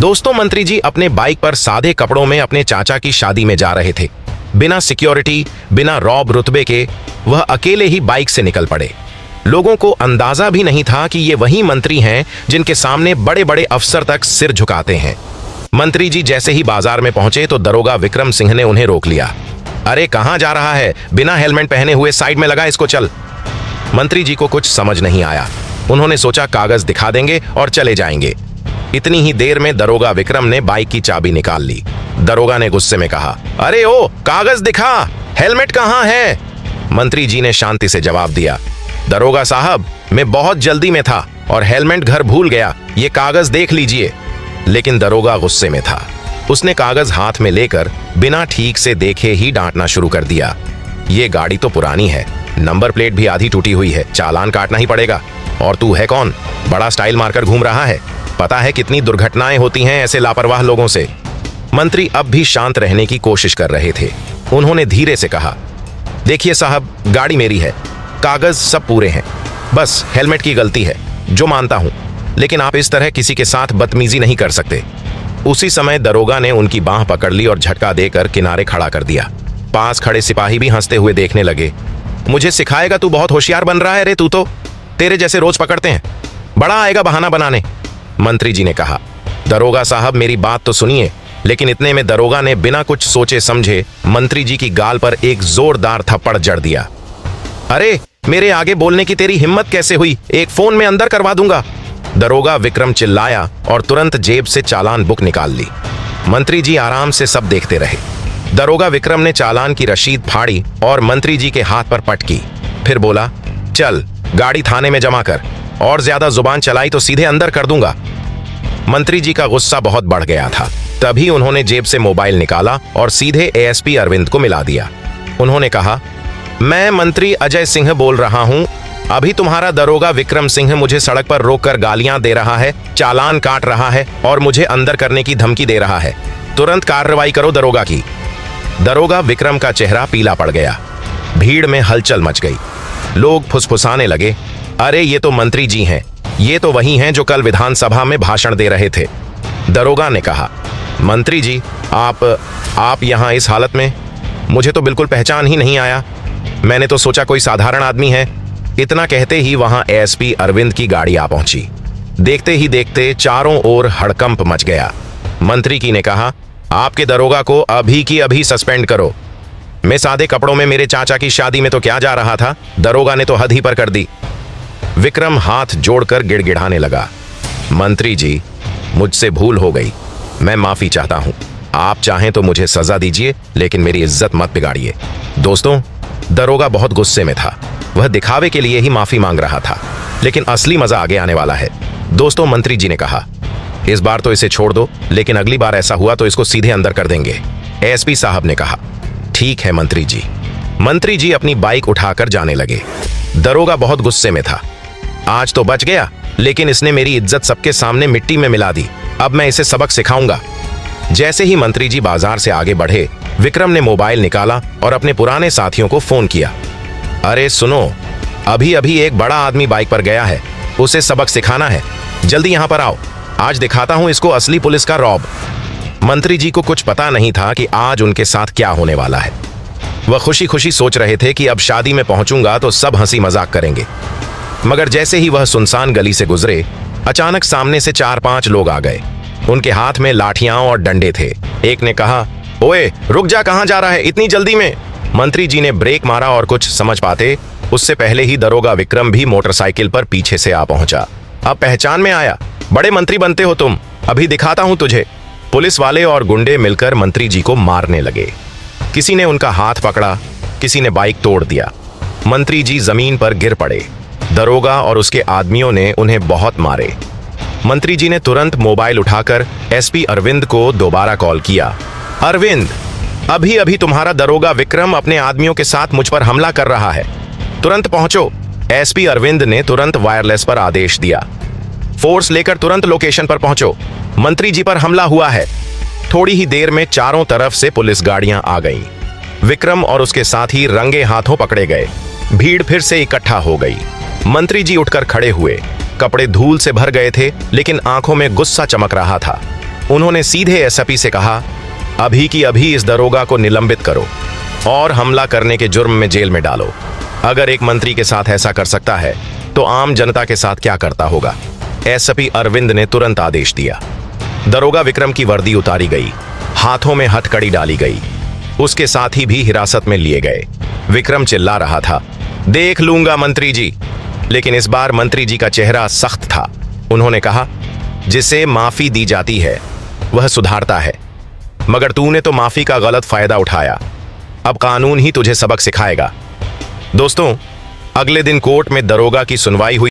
दोस्तों, मंत्री जी अपने बाइक पर सादे कपड़ों में अपने चाचा की शादी में जा रहे थे। बिना सिक्योरिटी, बिना रॉब रुतबे के वह अकेले ही बाइक से निकल पड़े। लोगों को अंदाजा भी नहीं था कि ये वही मंत्री हैं जिनके सामने बड़े बड़े अफसर तक सिर झुकाते हैं। मंत्री जी जैसे ही बाजार में पहुंचे तो दरोगा विक्रम सिंह ने उन्हें रोक लिया। अरे कहां जा रहा है? बिना हेलमेट पहने हुए साइड में लगा इसको, चल। मंत्री जी को कुछ समझ नहीं आया। उन्होंने सोचा कागज दिखा देंगे और चले जाएंगे। इतनी ही देर में दरोगा विक्रम ने बाइक की चाबी निकाल ली। दरोगा ने गुस्से में कहा, अरे ओ, कागज दिखा, हेलमेट कहां है? मंत्री जी ने शांति से जवाब दिया, दरोगा साहब, मैं बहुत जल्दी में था और हेलमेट घर भूल गया, ये कागज देख लीजिए। लेकिन दरोगा गुस्से में था। उसने कागज हाथ में लेकर बिना ठीक से देखे ही डांटना शुरू कर दिया। ये गाड़ी तो पुरानी है, नंबर प्लेट भी आधी टूटी हुई है, चालान काटना ही पड़ेगा। और तू है कौन? बड़ा स्टाइल मारकर घूम रहा है। पता है कितनी दुर्घटनाएं होती हैं ऐसे लापरवाह लोगों से। मंत्री अब भी शांत रहने की कोशिश कर रहे थे। उन्होंने धीरे से कहा, देखिए साहब, गाड़ी मेरी है, कागज सब पूरे हैं, बस हेलमेट की गलती है जो मानता हूं, लेकिन आप इस तरह किसी के साथ बदतमीजी नहीं कर सकते। उसी समय दरोगा ने उनकी बांह पकड़ ली और झटका देकर किनारे खड़ा कर दिया। पास खड़े सिपाही भी हंसते हुए देखने लगे। मुझे सिखाएगा? तू बहुत होशियार बन रहा है रे, तू तो तेरे जैसे रोज पकड़ते हैं, बड़ा आएगा बहाना बनाने। मंत्री जी ने कहा, दरोगा साहब मेरी बात तो सुनिए। लेकिन इतने में दरोगा ने बिना कुछ सोचे समझे मंत्री जी की गाल पर एक जोरदार थप्पड़ जड़ दिया। अरे मेरे आगे बोलने की तेरी हिम्मत कैसे हुई? एक फोन में अंदर करवा दूंगा। दरोगा विक्रम चिल्लाया और तुरंत जेब से चालान बुक निकाल ली। मंत्री जी आराम से सब देखते रहे। दरोगा विक्रम ने चालान की रशीद फाड़ी और मंत्री जी के हाथ पर पटकी। फिर बोला, चल गाड़ी थाने में जमा कर, और ज्यादा जुबान चलाई तो सीधे अंदर कर दूंगा। मंत्री जी का गुस्सा बहुत बढ़ गया था। तभी उन्होंने जेब से मोबाइल निकाला और सीधे एएसपी अरविंद को मिला दिया। उन्होंने कहा, मैं मंत्री अजय सिंह बोल रहा हूं। अभी तुम्हारा दरोगा विक्रम सिंह मुझे सड़क पर रोककर गालियां दे रहा है, चालान काट रहा है और मुझे अंदर करने की धमकी दे रहा है। तुरंत कार्रवाई करो दरोगा की। दरोगा विक्रम का चेहरा पीला पड़ गया। भीड़ में हलचल मच गई। लोग फुसफुसाने लगे, अरे ये तो मंत्री जी हैं, ये तो वही हैं जो कल विधानसभा में भाषण दे रहे थे। दरोगा ने कहा, मंत्री जी आप यहां इस हालत में? मुझे तो बिल्कुल पहचान ही नहीं आया, मैंने तो सोचा कोई साधारण आदमी है। इतना कहते ही वहां एएसपी अरविंद की गाड़ी आ पहुंची। देखते ही देखते चारों ओर हड़कंप मच गया। मंत्री की ने कहा, आपके दरोगा को अभी की अभी सस्पेंड करो। मैं सादे कपड़ों में मेरे चाचा की शादी में तो क्या जा रहा था, दरोगा ने तो हद ही पर कर दी। विक्रम हाथ जोड़कर गिड़गिड़ाने लगा, मंत्री जी मुझसे भूल हो गई, मैं माफी चाहता हूं। आप चाहें तो मुझे सजा दीजिए, लेकिन मेरी इज्जत मत बिगाड़िए। दोस्तों, दरोगा बहुत गुस्से में था। वह दिखावे के लिए ही माफी मांग रहा था, लेकिन असली मजा आगे आने वाला है। दोस्तों, मंत्री जी ने कहा, इस बार तो इसे छोड़ दो, लेकिन अगली बार ऐसा हुआ तो इसको सीधे अंदर कर देंगे। एएसपी साहब ने कहा, ठीक है मंत्री जी। मंत्री जी अपनी बाइक उठाकर जाने लगे। दरोगा बहुत गुस्से में था। आज तो बच गया, लेकिन इसने मेरी इज्जत सबके सामने मिट्टी में मिला दी। अब मैं इसे सबक सिखाऊंगा। जैसे ही मंत्री जी बाजार से आगे बढ़े, विक्रम ने मोबाइल निकाला और अपने पुराने साथियों को फोन किया। अरे सुनो, अभी अभी एक बड़ा आदमी बाइक पर गया है, उसे सबक सिखाना है, जल्दी यहां पर आओ, आज दिखाता हूं इसको असली पुलिस का रौब। मंत्री जी को कुछ पता नहीं था कि आज उनके साथ क्या होने वाला है। वह खुशी खुशी सोच रहे थे कि अब शादी में पहुंचूंगा तो सब हंसी मजाक करेंगे। मगर जैसे ही वह सुनसान गली से गुजरे, अचानक सामने से 4-5 लोग आ गए। उनके हाथ में लाठियां और डंडे थे। एक ने कहा, ओए रुक जा, कहां जा रहा है इतनी जल्दी में? मंत्री जी ने ब्रेक मारा और कुछ समझ पाते उससे पहले ही दरोगा विक्रम भी मोटरसाइकिल पर पीछे से आ पहुंचा। अब पहचान में आया, बड़े मंत्री बनते हो तुम, अभी दिखाता हूं तुझे। पुलिस वाले और गुंडे मिलकर मंत्री जी को मारने लगे। किसी ने उनका हाथ पकड़ा, किसी ने बाइक तोड़ दिया। मंत्री जी जमीन पर गिर पड़े। दरोगा और उसके आदमियों ने उन्हें बहुत मारे। मंत्री जी ने तुरंत मोबाइल उठाकर एसपी अरविंद को दोबारा कॉल किया। अरविंद, अभी अभी तुम्हारा दरोगा विक्रम अपने आदमियों के साथ मुझ पर हमला कर रहा है, तुरंत पहुंचो। एसपी अरविंद ने तुरंत वायरलेस पर आदेश दिया, फोर्स लेकर तुरंत लोकेशन पर पहुंचो, मंत्री जी पर हमला हुआ है। थोड़ी ही देर में चारों तरफ से पुलिस गाड़ियां आ गईं। विक्रम और उसके साथी रंगे हाथों पकड़े गए। भीड़ फिर से इकट्ठा हो गई। मंत्री जी उठकर खड़े हुए। कपड़े धूल से भर गए थे, लेकिन आंखों में गुस्सा चमक रहा था। उन्होंने सीधे एसपी से कहा, अभी की अभी इस दरोगा को निलंबित करो और हमला करने के जुर्म में जेल में डालो। अगर एक मंत्री के साथ ऐसा कर सकता है तो आम जनता के साथ क्या करता होगा। एसपी अरविंद ने तुरंत आदेश दिया। दरोगा विक्रम की वर्दी उतारी गई, हाथों में हथकड़ी डाली गई, उसके साथी भी हिरासत में लिए गए। विक्रम चिल्ला रहा था, देख लूंगा मंत्री जी। लेकिन इस बार मंत्री जी का चेहरा सख्त था। उन्होंने कहा, जिसे माफी दी जाती है वह सुधारता है, मगर तूने तो माफी का गलत फायदा उठाया। अब कानून ही तुझे सबक सिखाएगा। दोस्तों, अगले दिन कोर्ट में दरोगा की सुनवाई हुई।